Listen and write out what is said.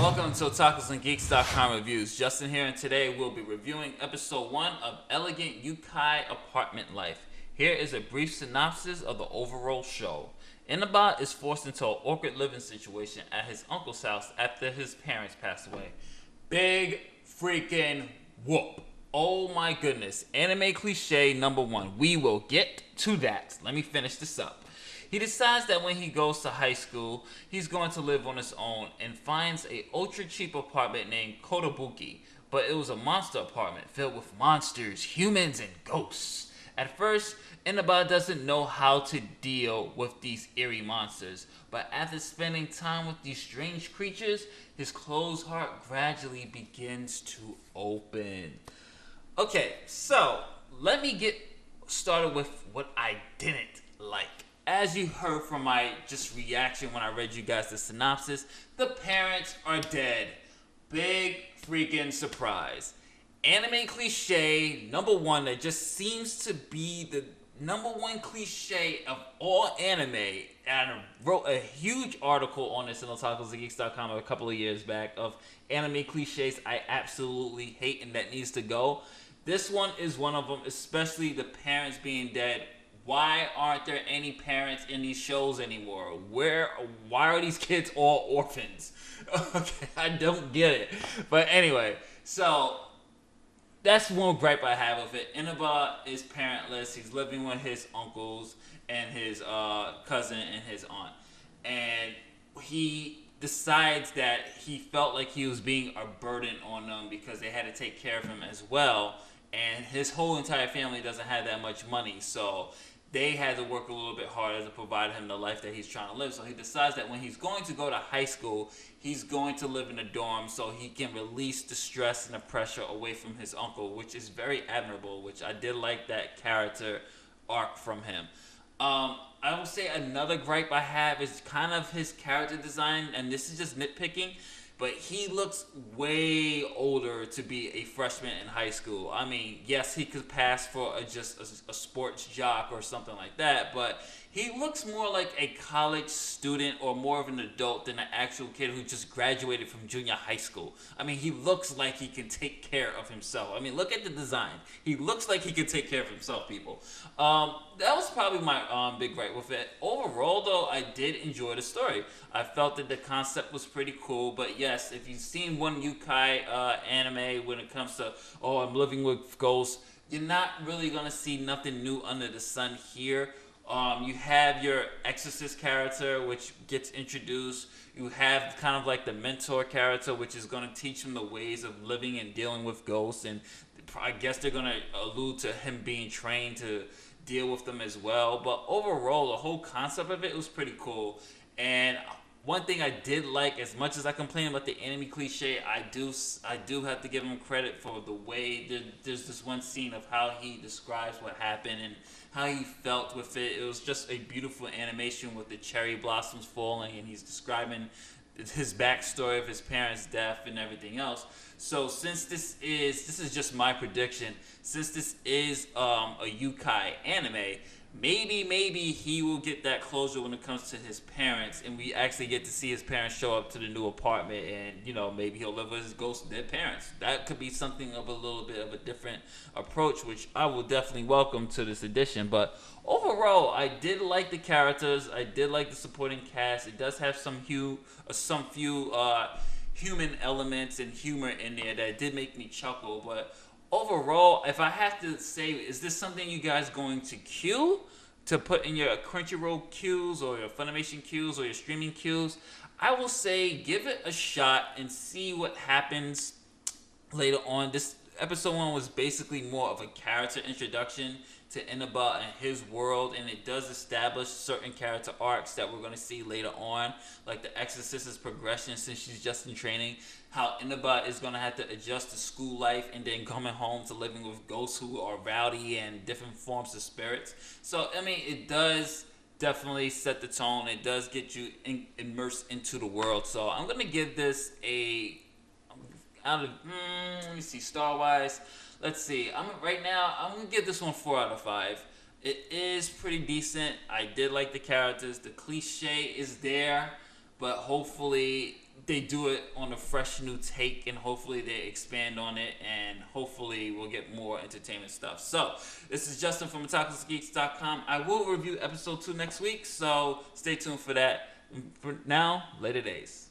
Welcome to Otakus and Geeks.com reviews. Justin here, and today we'll be reviewing episode 1 of Elegant Yukai Apartment Life. Here is a brief synopsis of the overall show. Inaba is forced into an awkward living situation at his uncle's house after his parents pass away. Big freaking whoop. Oh my goodness. Anime cliche number 1. We will get to that. Let me finish this up. He decides that when he goes to high school, he's going to live on his own and finds a ultra cheap apartment named Kotobuki. But it was a monster apartment filled with monsters, humans, and ghosts. At first, Inaba doesn't know how to deal with these eerie monsters, but after spending time with these strange creatures, his closed heart gradually begins to open. Okay, so let me get started with what I didn't like. As you heard from my just reaction when I read you guys the synopsis, the parents are dead. Big freaking surprise. Anime cliche number 1 that just seems to be the number 1 cliche of all anime. And I wrote a huge article on this in otakusandgeeks.com a couple of years back of anime cliches I absolutely hate and that needs to go. This one is one of them, especially the parents being dead. Why aren't there any parents in these shows anymore? Why are these kids all orphans? Okay, I don't get it. But anyway, so that's one gripe I have with it. Inaba is parentless. He's living with his uncles and his cousin and his aunt. And he decides that he felt like he was being a burden on them because they had to take care of him as well. And his whole entire family doesn't have that much money, so they had to work a little bit harder to provide him the life that he's trying to live. So he decides that when he's going to go to high school, he's going to live in a dorm so he can release the stress and the pressure away from his uncle, which is very admirable, which I did like that character arc from him. I will say another gripe I have is kind of his character design, and this is just nitpicking, but he looks way older to be a freshman in high school. I mean, yes, he could pass for just a sports jock or something like that, but he looks more like a college student or more of an adult than an actual kid who just graduated from junior high school. I mean, he looks like he can take care of himself. I mean, look at the design. He looks like he can take care of himself, people. That was probably my big gripe with it. Overall, though, I did enjoy the story. I felt that the concept was pretty cool, but yes, if you've seen one Yukai anime when it comes to, I'm living with ghosts, you're not really going to see nothing new under the sun here. You have your exorcist character, which gets introduced. You have kind of like the mentor character, which is going to teach him the ways of living and dealing with ghosts. And I guess they're going to allude to him being trained to deal with them as well. But overall, the whole concept of it was pretty cool. And one thing I did like, as much as I complain about the anime cliche, I do have to give him credit for the way there's this one scene of how he describes what happened and how he felt with it. It was just a beautiful animation with the cherry blossoms falling, and he's describing his backstory of his parents' death and everything else. So since this is just my prediction, since this is a Yukai anime, maybe he will get that closure when it comes to his parents, and we actually get to see his parents show up to the new apartment, and maybe he'll live with his ghost dead parents. That could be something of a little bit of a different approach, which I will definitely welcome to this edition. But overall, I did like the characters. I did like the supporting cast. It does have some few human elements and humor in there that did make me chuckle, but overall, if I have to say, is this something you guys going to queue to put in your Crunchyroll queues or your Funimation queues or your streaming queues? I will say give it a shot and see what happens later on. This episode 1 was basically more of a character introduction to Inaba and his world, and it does establish certain character arcs that we're going to see later on, like the Exorcist's progression since she's just in training, how Inaba is going to have to adjust to school life and then coming home to living with ghosts who are rowdy and different forms of spirits. So, I mean, it does definitely set the tone. It does get you immersed into the world. So, I'm going to give this out of, let me see, star-wise, let's see. I'm gonna give this one 4 out of 5. It is pretty decent. I did like the characters. The cliche is there, but hopefully they do it on a fresh new take, and hopefully they expand on it, and hopefully we'll get more entertainment stuff. So this is Justin from Otakus.com. I will review episode 2 next week, so stay tuned for that. For now, later days.